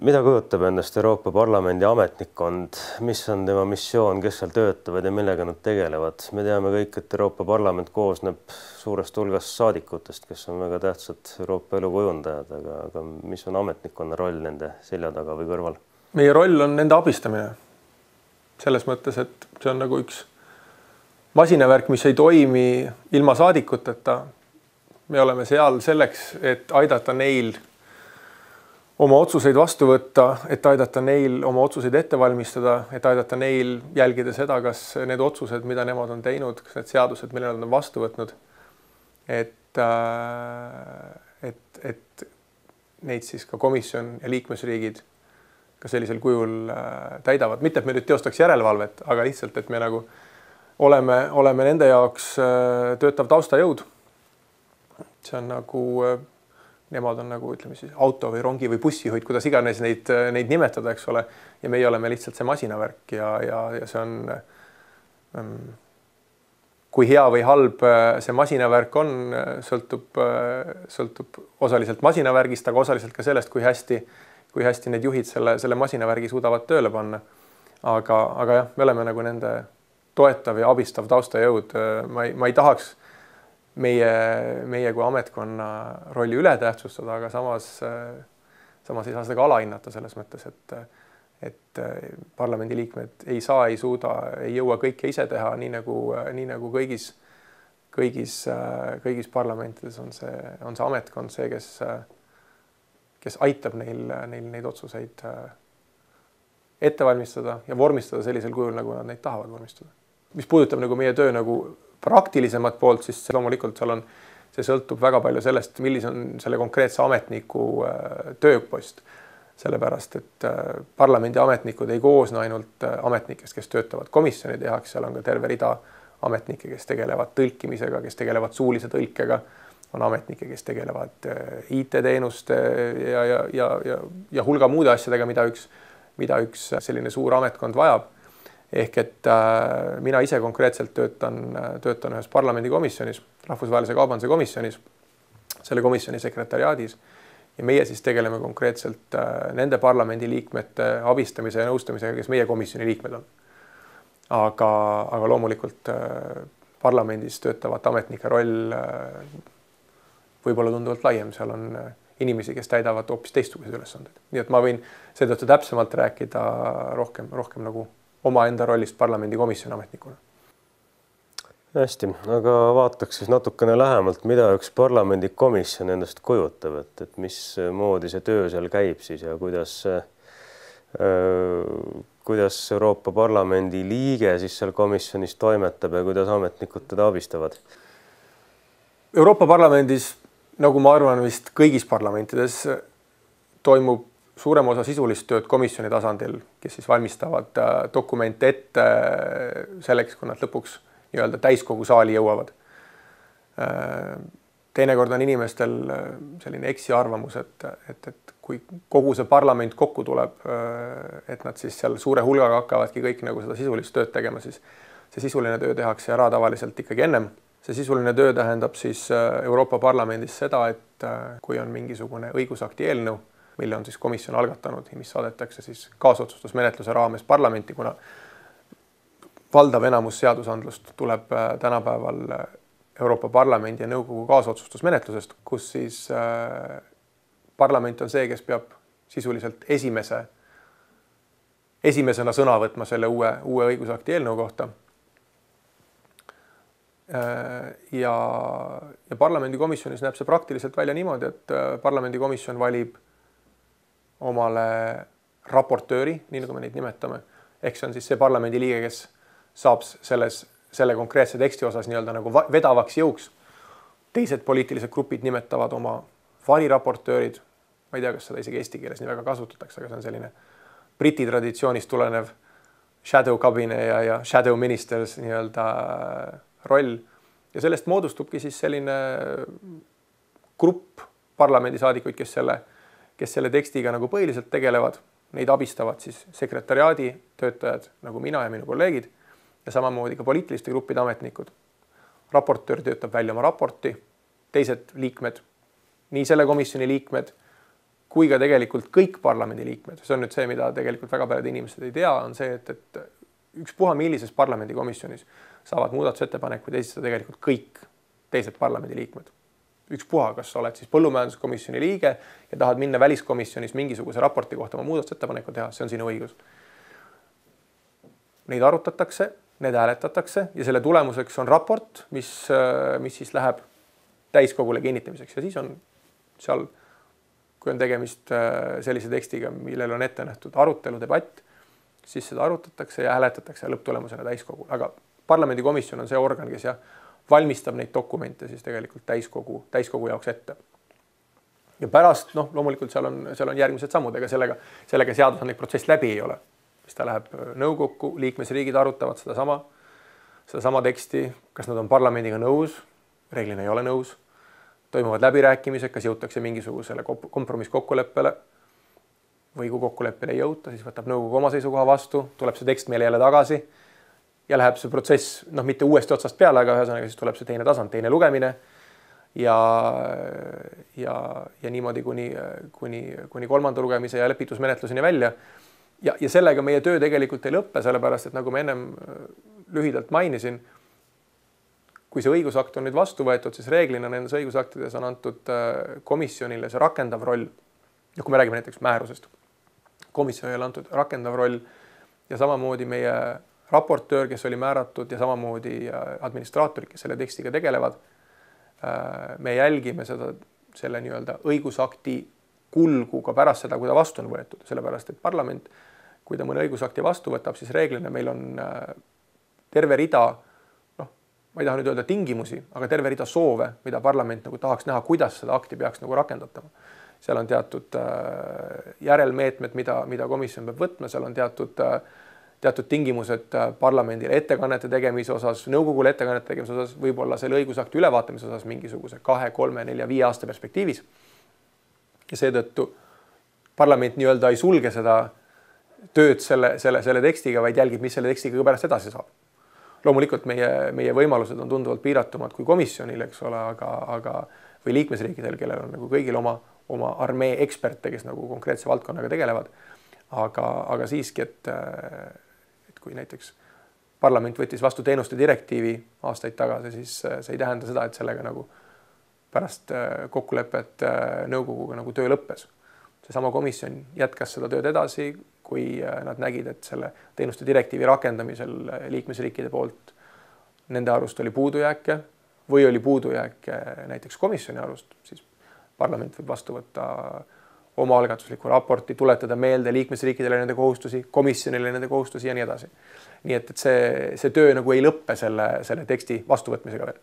Mida kujutab endast Euroopa Parlamendi ametnikkond, mis on tema missioon, kes seal töötavad ja millega nad tegelevad? Me teame kõik, et Euroopa Parlament koosneb suurest hulgast saadikutest, kes on väga tähtsad Euroopa elu kujundajad, aga mis on ametnikkonna roll nende selja taga või kõrval? Meie roll on nende abistamine. Selles mõttes, et see on nagu üks masinavärk, mis ei toimi ilma saadikuteta. Me oleme seal selleks, et aidata neil oma otsuseid vastu võtta, et aidata neil oma otsuseid ette valmistada, et aidata neil jälgida seda, kas need otsused, mida nemad on teinud, kas need seadused, mille nad on vastu võtnud, et neid siis ka komisjon ja liikmesriigid ka sellisel kujul täidavad. Mitte, et me nüüd teostaks järelevalvet, aga lihtsalt, et me nagu oleme nende jaoks töötav taustajõud. See on nagu... Nemad on nagu, ütleme siis, auto või rongi või bussijuhid, kuidas iganes neid nimetada, eks ole. Ja meie oleme lihtsalt see masinavärk ja see on, kui hea või halb see masinavärk on, sõltub osaliselt masinavärgist, aga osaliselt ka sellest, kui hästi need juhid selle masinavärgi suudavad tööle panna. Aga jah, me oleme nagu nende toetav ja abistav taustajõud. Ma ei tahaks meie kui ametkonna rolli üle tähtsustada, aga samas ei saa seda ka alahinnata selles mõttes, et parlamendiliikmed ei suuda, ei jõua kõike ise teha, nii nagu kõigis parlamentides on see ametkond see, kes aitab neil neid otsuseid ette valmistada ja vormistada sellisel kujul, nagu nad neid tahavad vormistada. Mis puudutab nagu meie töö nagu praktilisemat poolt, siis loomulikult see sõltub väga palju sellest, millise on selle konkreetse ametniku tööpost. Sellepärast, et parlamendi ametnikud ei koosne ainult ametnikest, kes töötavad komisjoni tehaks, seal on ka terve rida ametnikke, kes tegelevad tõlkimisega, kes tegelevad suulise tõlkega, on ametnikke, kes tegelevad IT-teenuste ja hulga muude asjadega, mida üks selline suur ametkond vajab. Ehk et mina ise konkreetselt töötan ühes parlamendikomisjonis, rahvusvahelise kaubanduse komisjonis, selle komisjoni sekretariaadis ja meie siis tegeleme konkreetselt nende parlamendiliikmete abistamise ja nõustamisega, kes meie komisjoni liikmed on. Aga loomulikult parlamendis töötavat ametnike roll võib-olla tunduvalt laiem, seal on inimesi, kes täidavad hoopis teistsuguseid ülesandeid. Nii et ma võin seetõttu täpsemalt rääkida rohkem nagu omaenda rollist parlamendikomisjoni ametnikuna. Hästi, aga vaataks siis natukene lähemalt, mida üks parlamendikomisjon endast kujutab, et mis moodi see töö seal käib siis ja kuidas Euroopa Parlamendi liige siis seal komisjonis toimetab ja kuidas ametnikud teda abistavad? Euroopa Parlamendis, nagu ma arvan vist kõigis parlamentides, toimub suurem osa sisulist tööd komisjoni tasandil, kes siis valmistavad dokumente ette selleks, kui nad lõpuks nii-öelda täiskogu saali jõuavad. Teinekord on inimestel selline eksiarvamus, et kui kogu see parlament kokku tuleb, et nad siis seal suure hulgaga hakkavadki kõik nagu seda sisulist tööd tegema, siis see sisuline töö tehakse ära tavaliselt ikkagi ennem. See sisuline töö tähendab siis Euroopa Parlamendis seda, et kui on mingisugune õigusakti eelnõu, mille on siis komisjon algatanud ja mis saadetakse siis kaasotsustusmenetluse raames parlamenti, kuna valdav enamus seadusandlust tuleb tänapäeval Euroopa Parlamendi ja nõukogu kaasotsustusmenetlusest, kus siis parlament on see, kes peab sisuliselt esimesena sõna võtma selle uue õigusakti eelnõu kohta. Ja parlamendikomisjonis näeb see praktiliselt välja niimoodi, et parlamendikomisjon valib omale raportööri, nii nagu me neid nimetame. Ehk see on siis see parlamendi liige, kes saab selle konkreetse teksti osas nii-öelda nagu vedavaks jõuks. Teised poliitilised grupid nimetavad oma variraportöörid. Ma ei tea, kas seda isegi eesti keeles nii väga kasutatakse, aga see on selline Briti traditsioonist tulenev shadow cabinet ja shadow ministers nii-öelda roll. Ja sellest moodustubki siis selline grupp parlamendisaadikuid, kes selle tekstiga nagu põhiliselt tegelevad. Neid abistavad siis sekretariaadi töötajad nagu mina ja minu kolleegid ja samamoodi ka poliitiliste gruppide ametnikud. Raportöör töötab välja oma raporti, teised liikmed, nii selle komisjoni liikmed kui ka tegelikult kõik parlamendiliikmed, see on nüüd see, mida tegelikult väga paljud inimesed ei tea, on see, et ükspuha millises parlamendikomisjonis saavad muudatusettepanekuid esitada tegelikult kõik teised parlamendiliikmed. Ükspuha, kas sa oled siis põllumajanduskomisjoni liige ja tahad minna väliskomisjonis mingisuguse raporti kohta oma muudatusettepaneku teha, see on sinu õigus. Neid arutatakse, need hääletatakse ja selle tulemuseks on raport, mis siis läheb täiskogule kinnitamiseks ja siis on seal, kui on tegemist sellise tekstiga, millel on ette nähtud arutelu, debatt, siis seda arutatakse ja hääletatakse ja lõpptulemusena täiskogul. Aga parlamendikomisjon on see organ, kes valmistab neid dokumente siis tegelikult täiskogu jaoks ette. Ja pärast, loomulikult seal on järgmised sammud, ega sellega seadusandlik protsess läbi ei ole. Mis ta läheb nõukokku, liikmesriigid arutavad sedasama teksti, kas nad on parlamendiga nõus, reeglina ei ole nõus, toimuvad läbirääkimised, kas jõutakse mingisugusele kompromisskokkuleppele või kui kokkuleppele ei jõuta, siis võtab nõukogu oma seisukoha vastu, tuleb see tekst meile jälle tagasi ja läheb see protsess, mitte uuesti otsast peale, aga ühesõnaga siis tuleb see teine tasand, teine lugemine ja niimoodi kuni kolmanda lugemise ja lepitusmenetluseni välja. Ja sellega meie töö tegelikult ei lõppe, sellepärast, et nagu ma ennem lühidalt mainisin, kui see õigusakt on nüüd vastu võetud, siis reeglina nendes õigusaktides on antud komisjonile see rakendav roll. Ja kui me räägime näiteks määrusest, komisjonile antud rakendav roll ja samamoodi meie raportöör, kes oli määratud ja samamoodi administraatorid, kes selle tekstiga tegelevad, me jälgime selle nii-öelda õigusakti kulgu ka pärast seda, kui ta vastu on võetud, sellepärast, et parlament, kui ta mõne õigusakti vastu võtab, siis reeglina meil on terve rida, ma ei taha nüüd öelda tingimusi, aga terve rida soove, mida parlament tahaks näha, kuidas seda akti peaks rakendatama. Seal on teatud järelmeetmed, mida komisjon peab võtma, seal on teatud tingimused parlamendile ettekannete tegemise osas, nõukogule ettekannete tegemise osas, võib-olla selle õigusakti ülevaatamise osas mingisuguse 2, 3, 4, 5 aasta perspektiivis. Ja seetõttu parlament nii-öelda ei sulge seda tööd selle tekstiga, vaid jälgib, mis selle tekstiga pärast edasi saab. Loomulikult meie võimalused on tunduvalt piiratumad kui komisjonil, eks ole, või liikmesriikidel, kellel on kõigil oma armee eksperte, kes konkreetse valdkonnaga tegelevad. Aga siiski, et kui näiteks parlament võttis vastu teenuste direktiivi aastaid tagasi, siis see ei tähenda seda, et sellega pärast kokkulepet nõukoguga töö lõppes. Seesama komisjon jätkas seda tööd edasi, kui nad nägid, et selle teenuste direktiivi rakendamisel liikmesriikide poolt nende arust oli puudujääke või oli puudujääke näiteks komisjoni arust, siis parlament võib vastu võtta oma algatusliku raporti, tuletada meelde liikmesriikidele nende kohustusi, komisjonile nende kohustusi ja nii edasi. Nii et see töö ei lõppe selle teksti vastuvõtmisega veel.